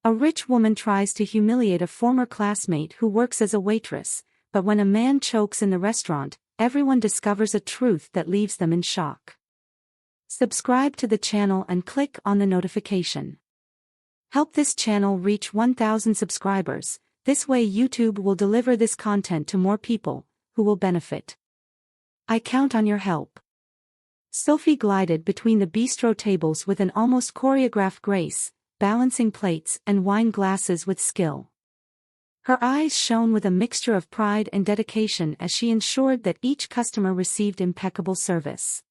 A rich woman tries to humiliate a former classmate who works as a waitress, but when a man chokes in the restaurant, everyone discovers a truth that leaves them in shock. Subscribe to the channel and click on the notification. Help this channel reach 1,000 subscribers. This way YouTube will deliver this content to more people, who will benefit. I count on your help. Sophie glided between the bistro tables with an almost choreographed grace, balancing plates and wine glasses with skill. Her eyes shone with a mixture of pride and dedication as she ensured that each customer received impeccable service.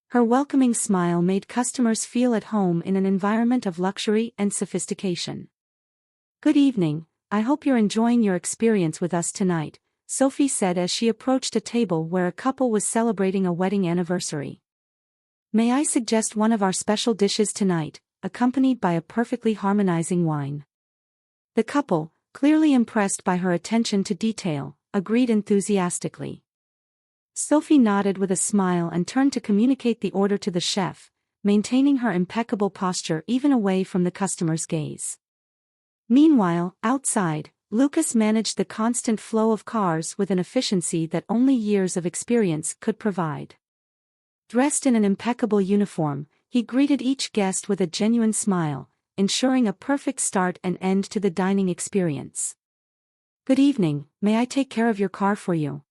Her welcoming smile made customers feel at home in an environment of luxury and sophistication. "Good evening, I hope you're enjoying your experience with us tonight," Sophie said as she approached a table where a couple was celebrating a wedding anniversary. "May I suggest one of our special dishes tonight, accompanied by a perfectly harmonizing wine?" The couple, clearly impressed by her attention to detail, agreed enthusiastically. Sophie nodded with a smile and turned to communicate the order to the chef, maintaining her impeccable posture even away from the customer's gaze. Meanwhile, outside, Lucas managed the constant flow of cars with an efficiency that only years of experience could provide. Dressed in an impeccable uniform, he greeted each guest with a genuine smile, ensuring a perfect start and end to the dining experience. "Good evening, may I take care of your car for you?"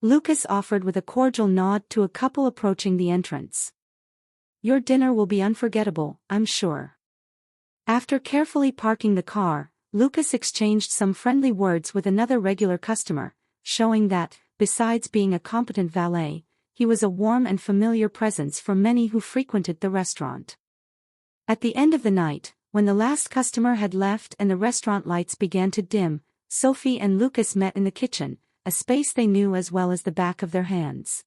Lucas offered with a cordial nod to a couple approaching the entrance. "Your dinner will be unforgettable, I'm sure." After carefully parking the car, Lucas exchanged some friendly words with another regular customer, showing that, besides being a competent valet, he was a warm and familiar presence for many who frequented the restaurant. At the end of the night, when the last customer had left and the restaurant lights began to dim, Sophie and Lucas met in the kitchen, a space they knew as well as the back of their hands.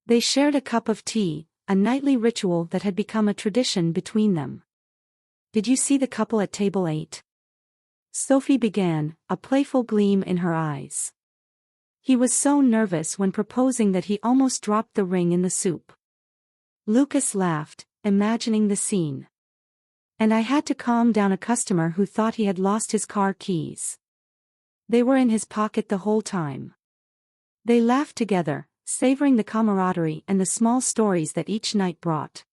They shared a cup of tea, a nightly ritual that had become a tradition between them. "Did you see the couple at table 8? Sophie began, a playful gleam in her eyes. "He was so nervous when proposing that he almost dropped the ring in the soup." Lucas laughed, imagining the scene. "And I had to calm down a customer who thought he had lost his car keys. They were in his pocket the whole time." They laughed together, savoring the camaraderie and the small stories that each night brought.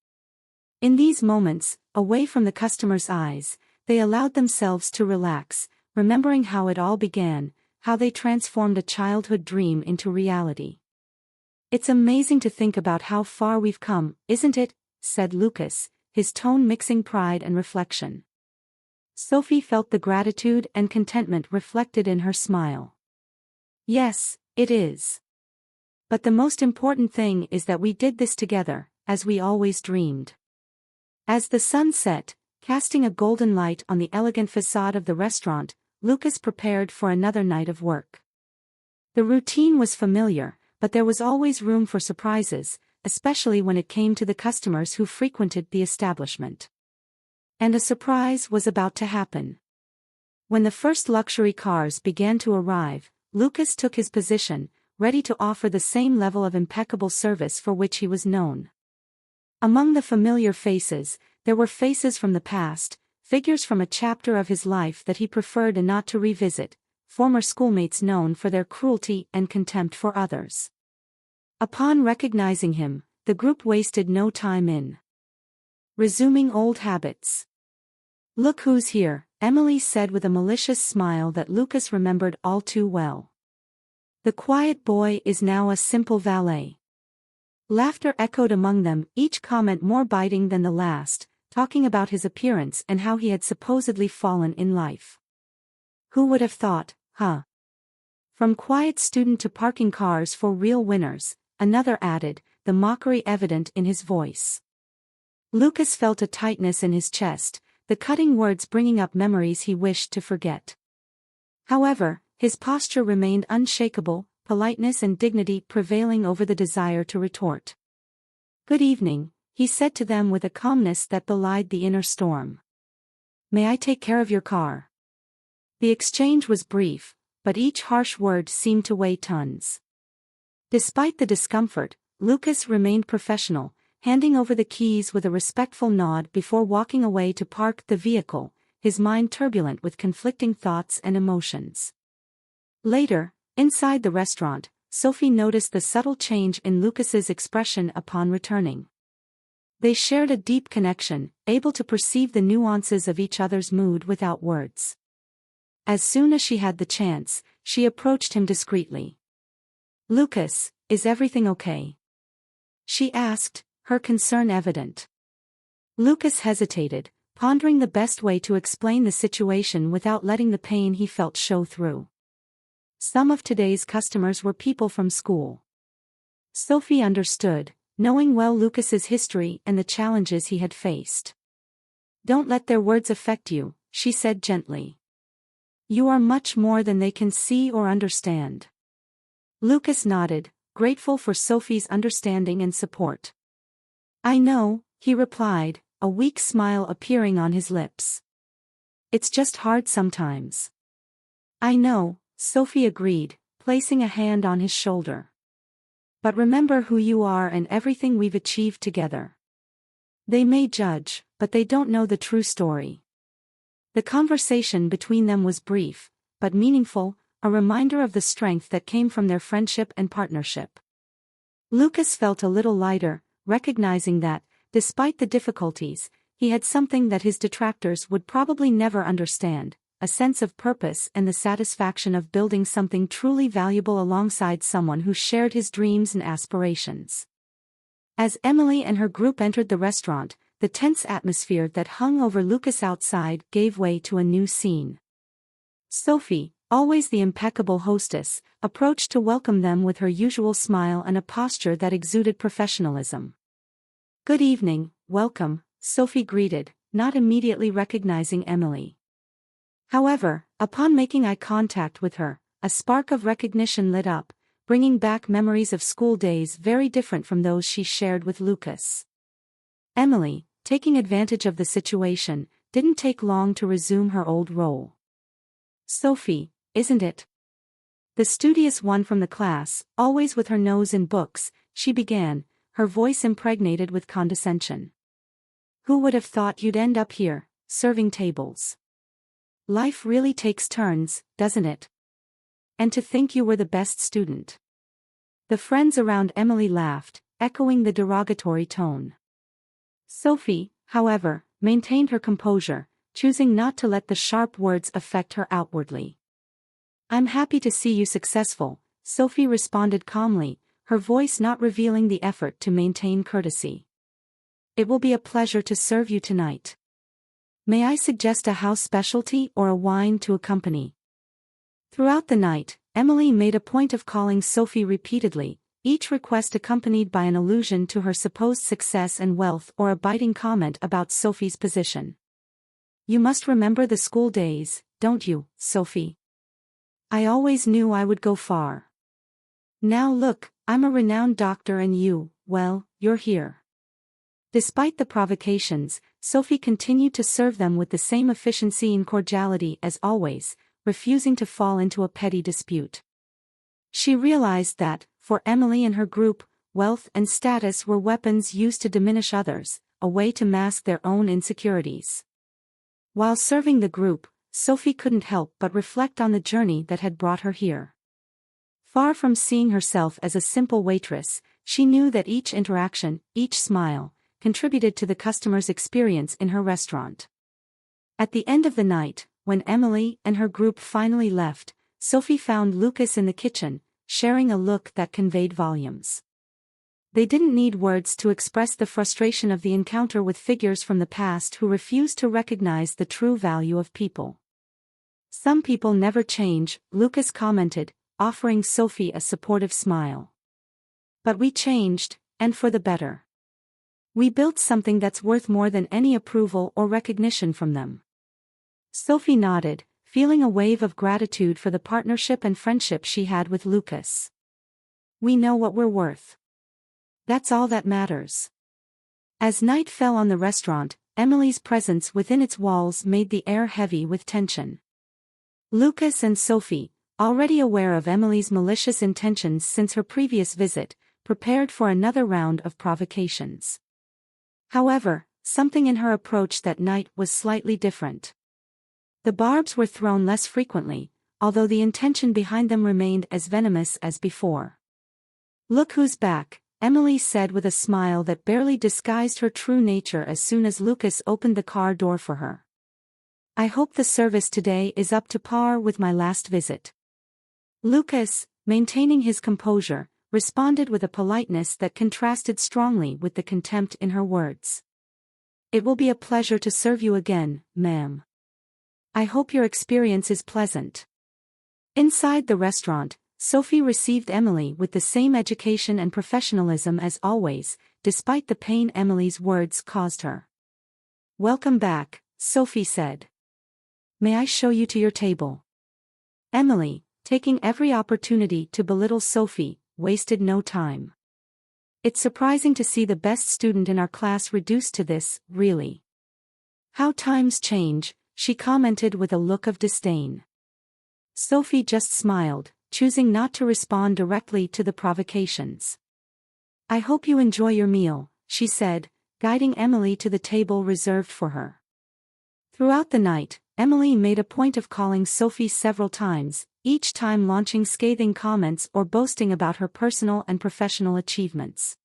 In these moments, away from the customer's eyes, they allowed themselves to relax, remembering how it all began, how they transformed a childhood dream into reality. "It's amazing to think about how far we've come, isn't it?" said Lucas, his tone mixing pride and reflection. Sophie felt the gratitude and contentment reflected in her smile. "Yes, it is. But the most important thing is that we did this together, as we always dreamed." As the sun set, casting a golden light on the elegant facade of the restaurant, Lucas prepared for another night of work. The routine was familiar, but there was always room for surprises, especially when it came to the customers who frequented the establishment. And a surprise was about to happen. When the first luxury cars began to arrive, Lucas took his position, ready to offer the same level of impeccable service for which he was known. Among the familiar faces, there were faces from the past, figures from a chapter of his life that he preferred not to revisit, former schoolmates known for their cruelty and contempt for others. Upon recognizing him, the group wasted no time in resuming old habits. "Look who's here," Emily said with a malicious smile that Lucas remembered all too well. "The quiet boy is now a simple valet." Laughter echoed among them, each comment more biting than the last, talking about his appearance and how he had supposedly fallen in life. "Who would have thought, huh? From quiet student to parking cars for real winners," another added, the mockery evident in his voice. Lucas felt a tightness in his chest, the cutting words bringing up memories he wished to forget. However, his posture remained unshakable, politeness and dignity prevailing over the desire to retort. "Good evening," he said to them with a calmness that belied the inner storm. "May I take care of your car?" The exchange was brief, but each harsh word seemed to weigh tons. Despite the discomfort, Lucas remained professional, handing over the keys with a respectful nod before walking away to park the vehicle, his mind turbulent with conflicting thoughts and emotions. Later, inside the restaurant, Sophie noticed the subtle change in Lucas's expression upon returning. They shared a deep connection, able to perceive the nuances of each other's mood without words. As soon as she had the chance, she approached him discreetly. "Lucas, is everything okay?" she asked, her concern evident. Lucas hesitated, pondering the best way to explain the situation without letting the pain he felt show through. Some of today's customers were people from school. Sophie understood, knowing well Lucas's history and the challenges he had faced. "Don't let their words affect you," she said gently. "You are much more than they can see or understand." Lucas nodded, grateful for Sophie's understanding and support. "I know," he replied, a weak smile appearing on his lips. "It's just hard sometimes." "I know," Sophie agreed, placing a hand on his shoulder. "But remember who you are and everything we've achieved together. They may judge, but they don't know the true story." The conversation between them was brief, but meaningful, a reminder of the strength that came from their friendship and partnership. Lucas felt a little lighter, recognizing that, despite the difficulties, he had something that his detractors would probably never understand, a sense of purpose and the satisfaction of building something truly valuable alongside someone who shared his dreams and aspirations. As Emily and her group entered the restaurant, the tense atmosphere that hung over Lucas outside gave way to a new scene. Sophie, always the impeccable hostess, approached to welcome them with her usual smile and a posture that exuded professionalism. "Good evening, welcome," Sophie greeted, not immediately recognizing Emily. However, upon making eye contact with her, a spark of recognition lit up, bringing back memories of school days very different from those she shared with Lucas. Emily, taking advantage of the situation, didn't take long to resume her old role. "Sophie, isn't it? The studious one from the class, always with her nose in books," she began, her voice impregnated with condescension. "Who would have thought you'd end up here, serving tables? Life really takes turns, doesn't it? And to think you were the best student." The friends around Emily laughed, echoing the derogatory tone. Sophie, however, maintained her composure, choosing not to let the sharp words affect her outwardly. "I'm happy to see you successful," Sophie responded calmly, her voice not revealing the effort to maintain courtesy. "It will be a pleasure to serve you tonight. May I suggest a house specialty or a wine to accompany?" Throughout the night, Emily made a point of calling Sophie repeatedly, each request accompanied by an allusion to her supposed success and wealth or a biting comment about Sophie's position. "You must remember the school days, don't you, Sophie? I always knew I would go far. Now look, I'm a renowned doctor and you, well, you're here." Despite the provocations, Sophie continued to serve them with the same efficiency and cordiality as always, refusing to fall into a petty dispute. She realized that, for Emily and her group, wealth and status were weapons used to diminish others, a way to mask their own insecurities. While serving the group, Sophie couldn't help but reflect on the journey that had brought her here. Far from seeing herself as a simple waitress, she knew that each interaction, each smile, contributed to the customer's experience in her restaurant. At the end of the night, when Emily and her group finally left, Sophie found Lucas in the kitchen, sharing a look that conveyed volumes. They didn't need words to express the frustration of the encounter with figures from the past who refused to recognize the true value of people. "Some people never change," Lucas commented, offering Sophie a supportive smile. "But we changed, and for the better. We built something that's worth more than any approval or recognition from them." Sophie nodded, feeling a wave of gratitude for the partnership and friendship she had with Lucas. "We know what we're worth. That's all that matters." As night fell on the restaurant, Emily's presence within its walls made the air heavy with tension. Lucas and Sophie, already aware of Emily's malicious intentions since her previous visit, prepared for another round of provocations. However, something in her approach that night was slightly different. The barbs were thrown less frequently, although the intention behind them remained as venomous as before. "Look who's back," Emily said with a smile that barely disguised her true nature as soon as Lucas opened the car door for her. "I hope the service today is up to par with my last visit." Lucas, maintaining his composure, responded with a politeness that contrasted strongly with the contempt in her words. "It will be a pleasure to serve you again, ma'am. I hope your experience is pleasant." Inside the restaurant, Sophie received Emily with the same education and professionalism as always, despite the pain Emily's words caused her. "Welcome back," Sophie said. "May I show you to your table?" Emily, taking every opportunity to belittle Sophie, wasted no time. "It's surprising to see the best student in our class reduced to this, really. How times change," she commented with a look of disdain. Sophie just smiled, choosing not to respond directly to the provocations. "I hope you enjoy your meal," she said, guiding Emily to the table reserved for her. Throughout the night, Emily made a point of calling Sophie several times, each time launching scathing comments or boasting about her personal and professional achievements.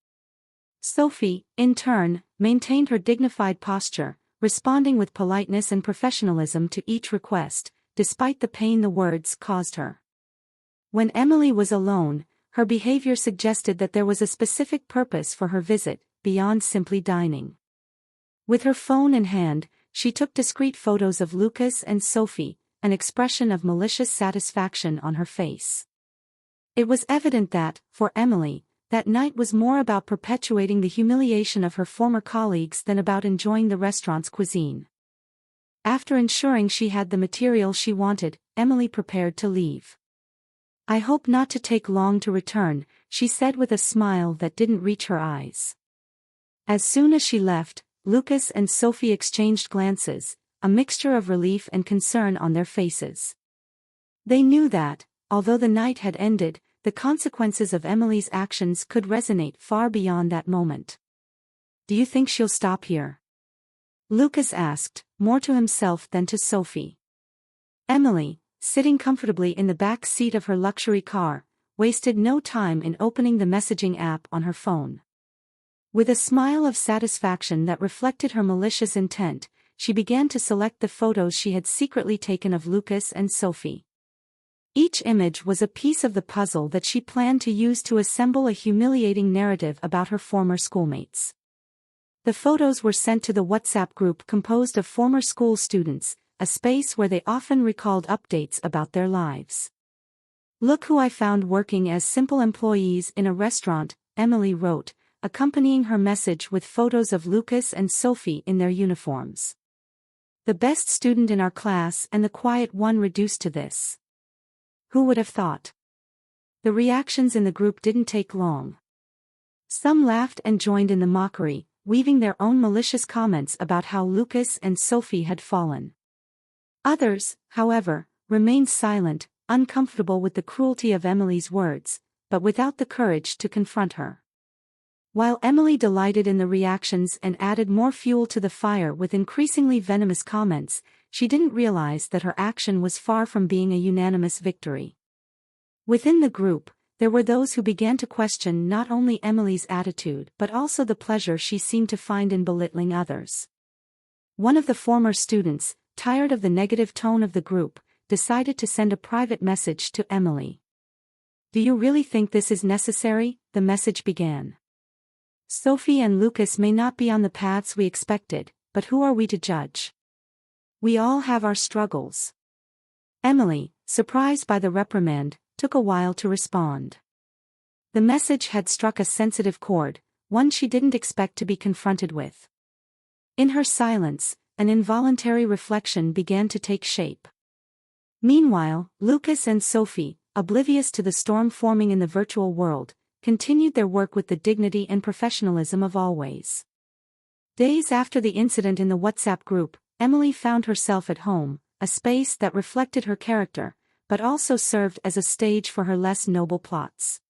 Sophie, in turn, maintained her dignified posture, responding with politeness and professionalism to each request, despite the pain the words caused her. When Emily was alone, her behavior suggested that there was a specific purpose for her visit, beyond simply dining. With her phone in hand, she took discreet photos of Lucas and Sophie, an expression of malicious satisfaction on her face. It was evident that, for Emily, that night was more about perpetuating the humiliation of her former colleagues than about enjoying the restaurant's cuisine. After ensuring she had the material she wanted, Emily prepared to leave. "I hope not to take long to return," she said with a smile that didn't reach her eyes. As soon as she left, Lucas and Sophie exchanged glances, a mixture of relief and concern on their faces. They knew that, although the night had ended, the consequences of Emily's actions could resonate far beyond that moment. "Do you think she'll stop here?" Lucas asked, more to himself than to Sophie. Emily, sitting comfortably in the back seat of her luxury car, wasted no time in opening the messaging app on her phone. With a smile of satisfaction that reflected her malicious intent, she began to select the photos she had secretly taken of Lucas and Sophie. Each image was a piece of the puzzle that she planned to use to assemble a humiliating narrative about her former schoolmates. The photos were sent to the WhatsApp group composed of former school students, a space where they often recalled updates about their lives. "Look who I found working as simple employees in a restaurant," Emily wrote, accompanying her message with photos of Lucas and Sophie in their uniforms. "The best student in our class and the quiet one reduced to this. Who would have thought?" The reactions in the group didn't take long. Some laughed and joined in the mockery, weaving their own malicious comments about how Lucas and Sophie had fallen. Others, however, remained silent, uncomfortable with the cruelty of Emily's words, but without the courage to confront her. While Emily delighted in the reactions and added more fuel to the fire with increasingly venomous comments, she didn't realize that her action was far from being a unanimous victory. Within the group, there were those who began to question not only Emily's attitude but also the pleasure she seemed to find in belittling others. One of the former students, tired of the negative tone of the group, decided to send a private message to Emily. "Do you really think this is necessary?" the message began. "Sophie and Lucas may not be on the paths we expected, but who are we to judge? We all have our struggles." Emily, surprised by the reprimand, took a while to respond. The message had struck a sensitive chord, one she didn't expect to be confronted with. In her silence, an involuntary reflection began to take shape. Meanwhile, Lucas and Sophie, oblivious to the storm forming in the virtual world, continued their work with the dignity and professionalism of always. Days after the incident in the WhatsApp group, Emily found herself at home, a space that reflected her character, but also served as a stage for her less noble plots.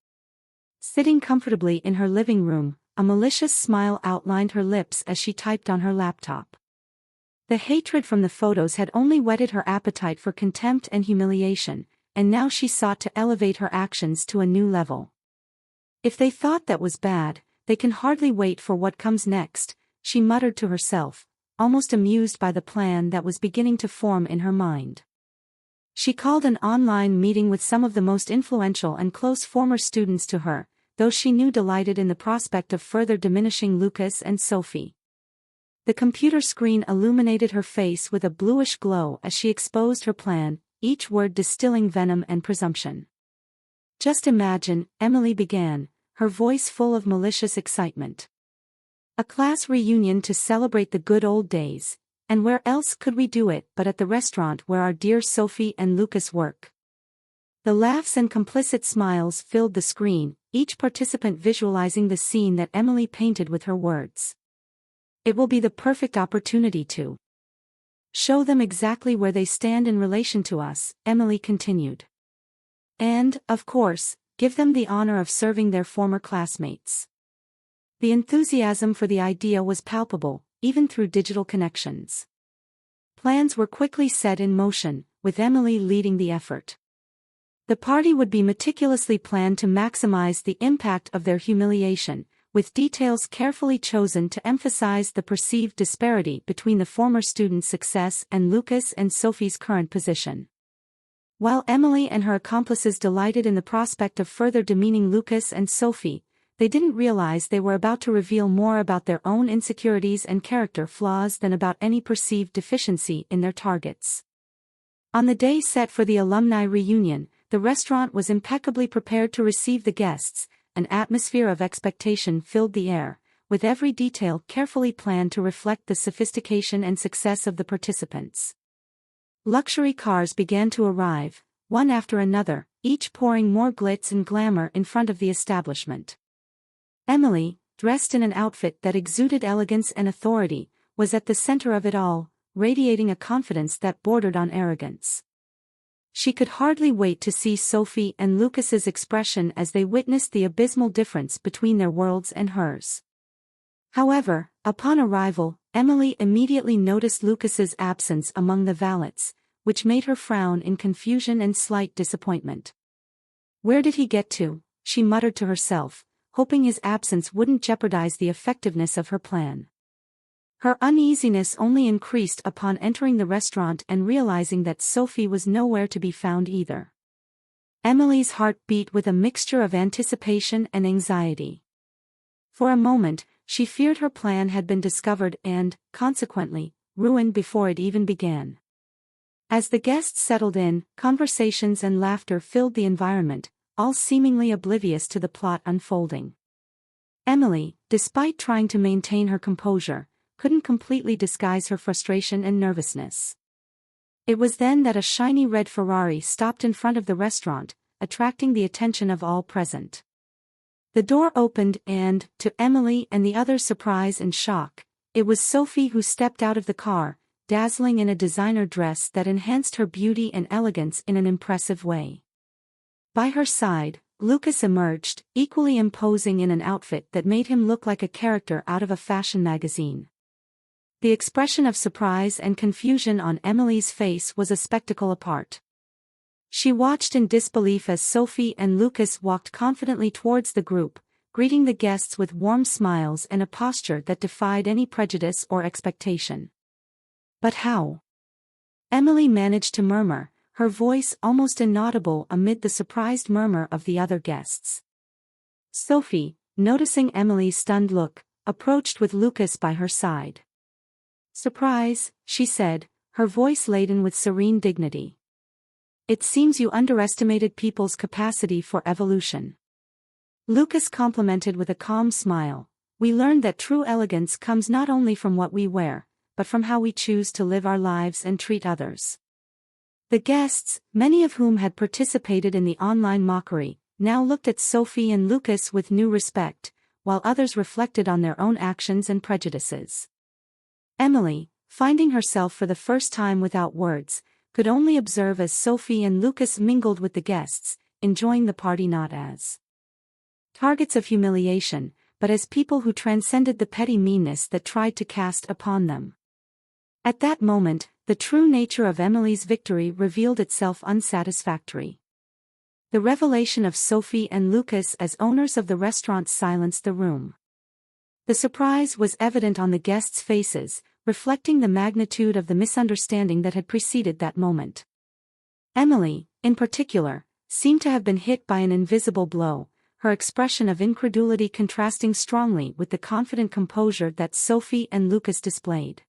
Sitting comfortably in her living room, a malicious smile outlined her lips as she typed on her laptop. The hatred from the photos had only whetted her appetite for contempt and humiliation, and now she sought to elevate her actions to a new level. If they thought that was bad, they can hardly wait for what comes next, she muttered to herself, almost amused by the plan that was beginning to form in her mind. She called an online meeting with some of the most influential and close former students to her, though she knew delighted in the prospect of further diminishing Lucas and Sophie. The computer screen illuminated her face with a bluish glow as she exposed her plan, each word distilling venom and presumption. "Just imagine," Emily began, her voice full of malicious excitement. "A class reunion to celebrate the good old days, and where else could we do it but at the restaurant where our dear Sophie and Lucas work?" The laughs and complicit smiles filled the screen, each participant visualizing the scene that Emily painted with her words. "It will be the perfect opportunity to show them exactly where they stand in relation to us," Emily continued. "And, of course, give them the honor of serving their former classmates." The enthusiasm for the idea was palpable, even through digital connections. Plans were quickly set in motion, with Emily leading the effort. The party would be meticulously planned to maximize the impact of their humiliation, with details carefully chosen to emphasize the perceived disparity between the former student's success and Lucas and Sophie's current position. While Emily and her accomplices delighted in the prospect of further demeaning Lucas and Sophie, they didn't realize they were about to reveal more about their own insecurities and character flaws than about any perceived deficiency in their targets. On the day set for the alumni reunion, the restaurant was impeccably prepared to receive the guests. An atmosphere of expectation filled the air, with every detail carefully planned to reflect the sophistication and success of the participants. Luxury cars began to arrive, one after another, each pouring more glitz and glamour in front of the establishment. Emily, dressed in an outfit that exuded elegance and authority, was at the center of it all, radiating a confidence that bordered on arrogance. She could hardly wait to see Sophie and Lucas's expression as they witnessed the abysmal difference between their worlds and hers. However, upon arrival, Emily immediately noticed Lucas's absence among the valets, which made her frown in confusion and slight disappointment. "Where did he get to?" she muttered to herself, hoping his absence wouldn't jeopardize the effectiveness of her plan. Her uneasiness only increased upon entering the restaurant and realizing that Sophie was nowhere to be found either. Emily's heart beat with a mixture of anticipation and anxiety. For a moment, she feared her plan had been discovered and, consequently, ruined before it even began. As the guests settled in, conversations and laughter filled the environment, all seemingly oblivious to the plot unfolding. Emily, despite trying to maintain her composure, couldn't completely disguise her frustration and nervousness. It was then that a shiny red Ferrari stopped in front of the restaurant, attracting the attention of all present. The door opened and, to Emily and the others' surprise and shock, it was Sophie who stepped out of the car, dazzling in a designer dress that enhanced her beauty and elegance in an impressive way. By her side, Lucas emerged, equally imposing in an outfit that made him look like a character out of a fashion magazine. The expression of surprise and confusion on Emily's face was a spectacle apart. She watched in disbelief as Sophie and Lucas walked confidently towards the group, greeting the guests with warm smiles and a posture that defied any prejudice or expectation. "But how?" Emily managed to murmur, her voice almost inaudible amid the surprised murmur of the other guests. Sophie, noticing Emily's stunned look, approached with Lucas by her side. "Surprise," she said, her voice laden with serene dignity. "It seems you underestimated people's capacity for evolution." Lucas complimented with a calm smile. "We learned that true elegance comes not only from what we wear, but from how we choose to live our lives and treat others." The guests, many of whom had participated in the online mockery, now looked at Sophie and Lucas with new respect, while others reflected on their own actions and prejudices. Emily, finding herself for the first time without words, could only observe as Sophie and Lucas mingled with the guests, enjoying the party not as targets of humiliation, but as people who transcended the petty meanness that tried to cast upon them. At that moment, the true nature of Emily's victory revealed itself unsatisfactory. The revelation of Sophie and Lucas as owners of the restaurant silenced the room. The surprise was evident on the guests' faces, reflecting the magnitude of the misunderstanding that had preceded that moment. Emily, in particular, seemed to have been hit by an invisible blow, her expression of incredulity contrasting strongly with the confident composure that Sophie and Lucas displayed.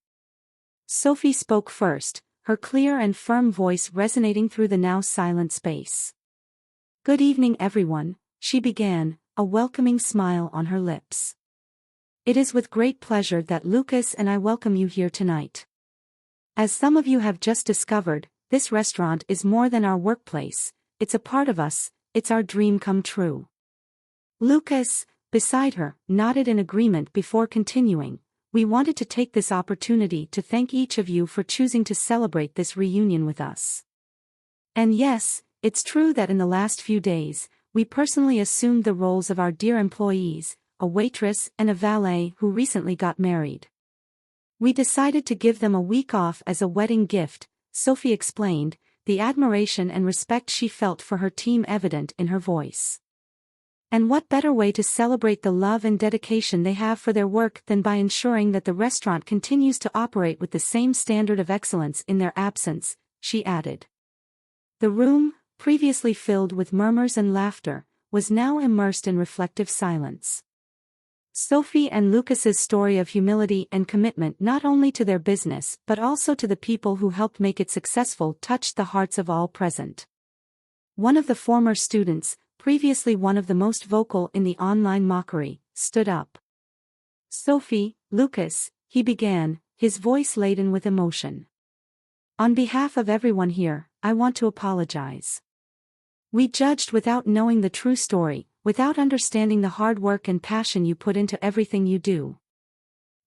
Sophie spoke first, her clear and firm voice resonating through the now silent space. "Good evening, everyone," she began, a welcoming smile on her lips. "It is with great pleasure that Lucas and I welcome you here tonight. As some of you have just discovered, this restaurant is more than our workplace, it's a part of us, it's our dream come true." Lucas, beside her, nodded in agreement before continuing. "We wanted to take this opportunity to thank each of you for choosing to celebrate this reunion with us. And yes, it's true that in the last few days, we personally assumed the roles of our dear employees, a waitress and a valet who recently got married. We decided to give them a week off as a wedding gift," Sophie explained, the admiration and respect she felt for her team evident in her voice. "And what better way to celebrate the love and dedication they have for their work than by ensuring that the restaurant continues to operate with the same standard of excellence in their absence," she added. The room, previously filled with murmurs and laughter, was now immersed in reflective silence. Sophie and Lucas's story of humility and commitment not only to their business but also to the people who helped make it successful touched the hearts of all present. One of the former students, previously one of the most vocal in the online mockery, stood up. "Sophie, Lucas," he began, his voice laden with emotion. "On behalf of everyone here, I want to apologize. We judged without knowing the true story, without understanding the hard work and passion you put into everything you do."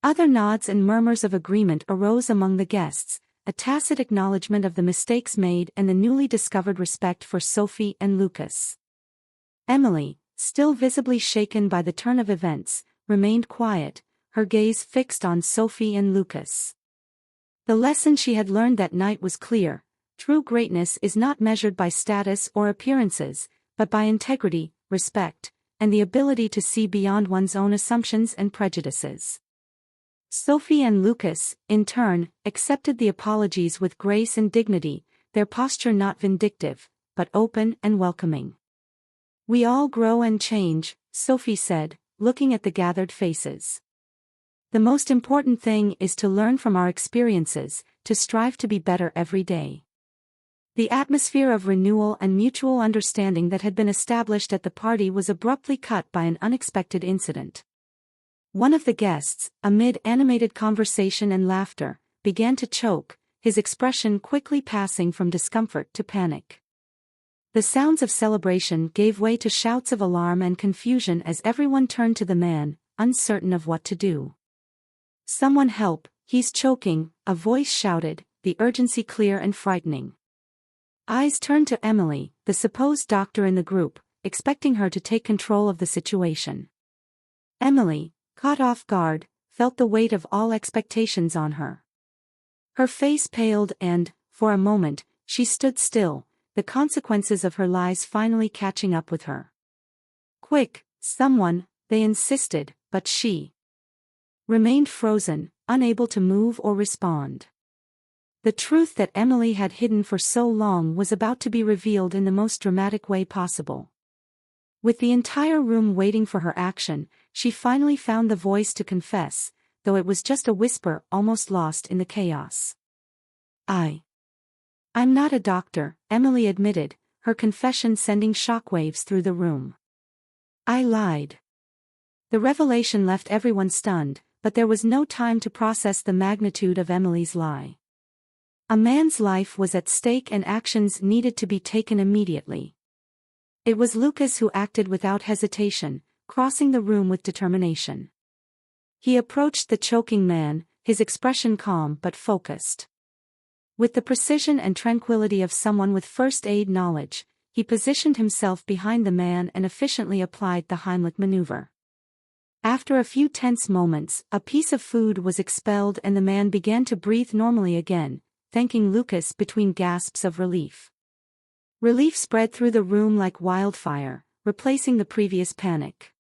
Other nods and murmurs of agreement arose among the guests, a tacit acknowledgement of the mistakes made and the newly discovered respect for Sophie and Lucas. Emily, still visibly shaken by the turn of events, remained quiet, her gaze fixed on Sophie and Lucas. The lesson she had learned that night was clear: true greatness is not measured by status or appearances, but by integrity, respect, and the ability to see beyond one's own assumptions and prejudices. Sophie and Lucas, in turn, accepted the apologies with grace and dignity, their posture not vindictive, but open and welcoming. "We all grow and change," Sophie said, looking at the gathered faces. "The most important thing is to learn from our experiences, to strive to be better every day." The atmosphere of renewal and mutual understanding that had been established at the party was abruptly cut by an unexpected incident. One of the guests, amid animated conversation and laughter, began to choke, his expression quickly passing from discomfort to panic. The sounds of celebration gave way to shouts of alarm and confusion as everyone turned to the man, uncertain of what to do. "Someone help, he's choking," a voice shouted, the urgency clear and frightening. Eyes turned to Emily, the supposed doctor in the group, expecting her to take control of the situation. Emily, caught off guard, felt the weight of all expectations on her. Her face paled and, for a moment, she stood still, the consequences of her lies finally catching up with her. "Quick, someone," they insisted, but she remained frozen, unable to move or respond. The truth that Emily had hidden for so long was about to be revealed in the most dramatic way possible. With the entire room waiting for her action, she finally found the voice to confess, though it was just a whisper almost lost in the chaos. "I'm not a doctor," Emily admitted, her confession sending shockwaves through the room. "I lied." The revelation left everyone stunned, but there was no time to process the magnitude of Emily's lie. A man's life was at stake and actions needed to be taken immediately. It was Lucas who acted without hesitation, crossing the room with determination. He approached the choking man, his expression calm but focused. With the precision and tranquility of someone with first aid knowledge, he positioned himself behind the man and efficiently applied the Heimlich maneuver. After a few tense moments, a piece of food was expelled and the man began to breathe normally again, thanking Lucas between gasps of relief. Relief spread through the room like wildfire, replacing the previous panic.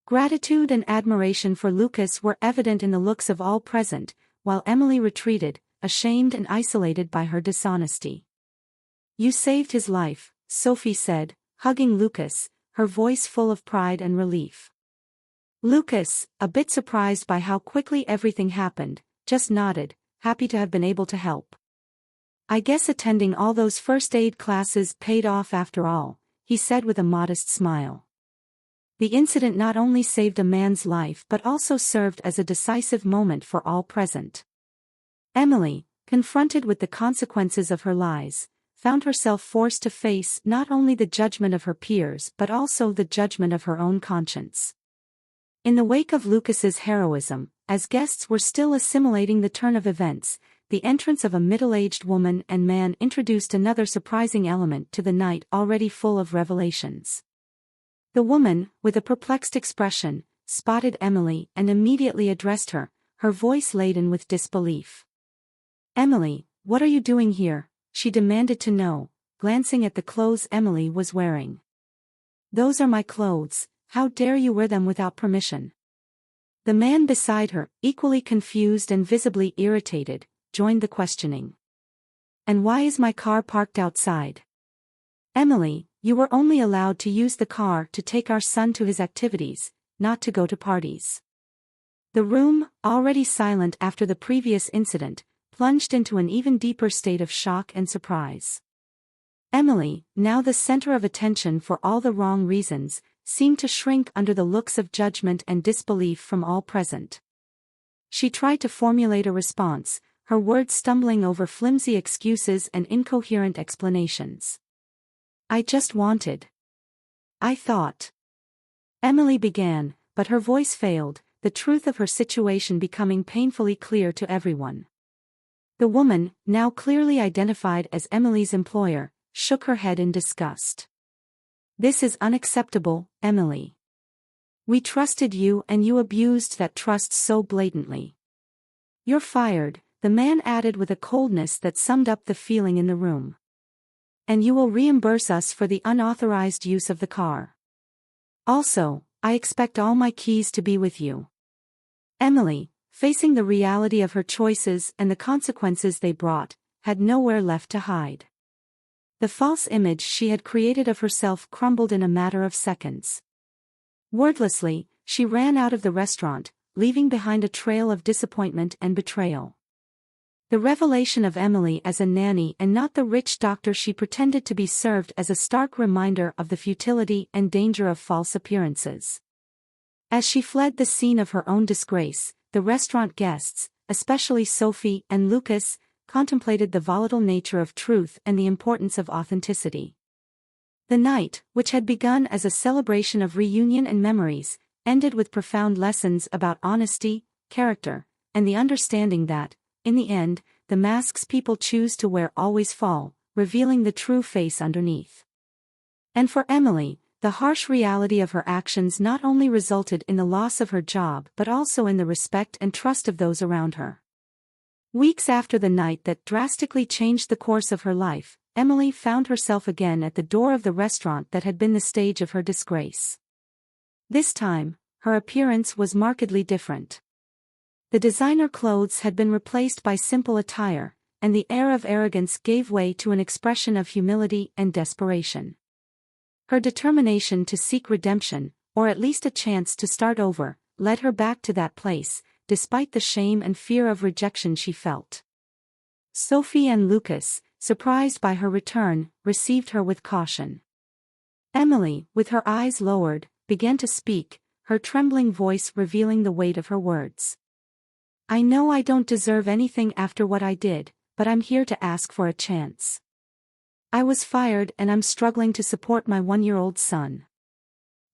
Gratitude and admiration for Lucas were evident in the looks of all present, while Emily retreated, ashamed and isolated by her dishonesty. "You saved his life," Sophie said, hugging Lucas, her voice full of pride and relief. Lucas, a bit surprised by how quickly everything happened, just nodded, happy to have been able to help. "I guess attending all those first aid classes paid off after all," he said with a modest smile. The incident not only saved a man's life but also served as a decisive moment for all present. Emily, confronted with the consequences of her lies, found herself forced to face not only the judgment of her peers but also the judgment of her own conscience. In the wake of Lucas's heroism, as guests were still assimilating the turn of events, the entrance of a middle-aged woman and man introduced another surprising element to the night already full of revelations. The woman, with a perplexed expression, spotted Emily and immediately addressed her, her voice laden with disbelief. "Emily, what are you doing here?" she demanded to know, glancing at the clothes Emily was wearing. "Those are my clothes. How dare you wear them without permission?" The man beside her, equally confused and visibly irritated, joined the questioning. "And why is my car parked outside?" "Emily, you were only allowed to use the car to take our son to his activities, not to go to parties." The room, already silent after the previous incident, plunged into an even deeper state of shock and surprise. Emily, now the center of attention for all the wrong reasons, seemed to shrink under the looks of judgment and disbelief from all present. She tried to formulate a response, her words stumbling over flimsy excuses and incoherent explanations. "I just wanted. I thought." Emily began, but her voice failed, the truth of her situation becoming painfully clear to everyone. The woman, now clearly identified as Emily's employer, shook her head in disgust. "This is unacceptable, Emily. We trusted you and you abused that trust so blatantly. You're fired," the man added with a coldness that summed up the feeling in the room. "And you will reimburse us for the unauthorized use of the car. Also, I expect all my keys to be with you." Emily, facing the reality of her choices and the consequences they brought, had nowhere left to hide. The false image she had created of herself crumbled in a matter of seconds. Wordlessly, she ran out of the restaurant, leaving behind a trail of disappointment and betrayal. The revelation of Emily as a nanny and not the rich doctor she pretended to be served as a stark reminder of the futility and danger of false appearances. As she fled the scene of her own disgrace, the restaurant guests, especially Sophie and Lucas, contemplated the volatile nature of truth and the importance of authenticity. The night, which had begun as a celebration of reunion and memories, ended with profound lessons about honesty, character, and the understanding that, in the end, the masks people choose to wear always fall, revealing the true face underneath. And for Emily, the harsh reality of her actions not only resulted in the loss of her job but also in the respect and trust of those around her. Weeks after the night that drastically changed the course of her life, Emily found herself again at the door of the restaurant that had been the stage of her disgrace. This time, her appearance was markedly different. The designer clothes had been replaced by simple attire, and the air of arrogance gave way to an expression of humility and desperation. Her determination to seek redemption, or at least a chance to start over, led her back to that place, despite the shame and fear of rejection she felt. Sophie and Lucas, surprised by her return, received her with caution. Emily, with her eyes lowered, began to speak, her trembling voice revealing the weight of her words. "I know I don't deserve anything after what I did, but I'm here to ask for a chance. I was fired and I'm struggling to support my 1-year-old son.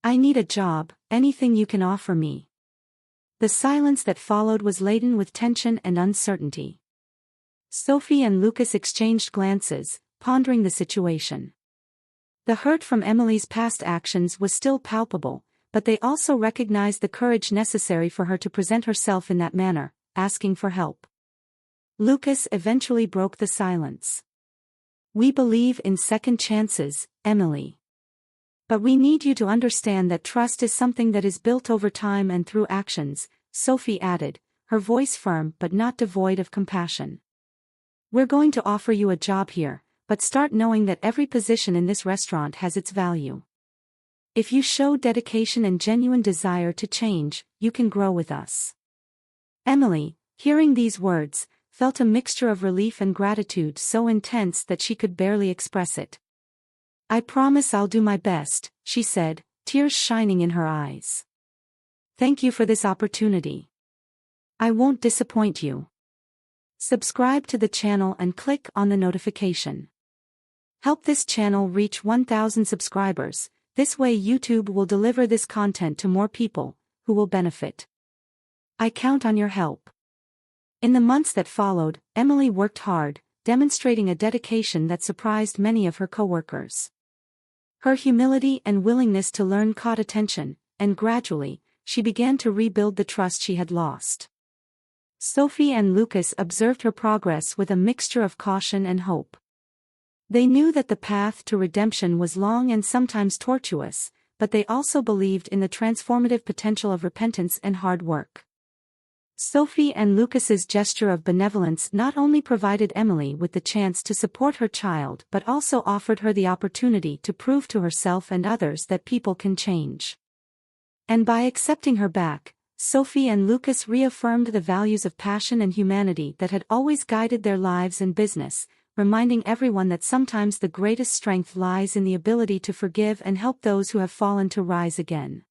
I need a job, anything you can offer me." The silence that followed was laden with tension and uncertainty. Sophie and Lucas exchanged glances, pondering the situation. The hurt from Emily's past actions was still palpable, but they also recognized the courage necessary for her to present herself in that manner, asking for help. Lucas eventually broke the silence. "We believe in second chances, Emily. But we need you to understand that trust is something that is built over time and through actions," Sophie added, her voice firm but not devoid of compassion. "We're going to offer you a job here, but start knowing that every position in this restaurant has its value. If you show dedication and genuine desire to change, you can grow with us." Emily, hearing these words, felt a mixture of relief and gratitude so intense that she could barely express it. "I promise I'll do my best," she said, tears shining in her eyes. "Thank you for this opportunity. I won't disappoint you." Subscribe to the channel and click on the notification. Help this channel reach 1,000 subscribers. This way YouTube will deliver this content to more people, who will benefit. I count on your help. In the months that followed, Emily worked hard, demonstrating a dedication that surprised many of her coworkers. Her humility and willingness to learn caught attention, and gradually, she began to rebuild the trust she had lost. Sophie and Lucas observed her progress with a mixture of caution and hope. They knew that the path to redemption was long and sometimes tortuous, but they also believed in the transformative potential of repentance and hard work. Sophie and Lucas's gesture of benevolence not only provided Emily with the chance to support her child but also offered her the opportunity to prove to herself and others that people can change. And by accepting her back, Sophie and Lucas reaffirmed the values of passion and humanity that had always guided their lives and business, reminding everyone that sometimes the greatest strength lies in the ability to forgive and help those who have fallen to rise again.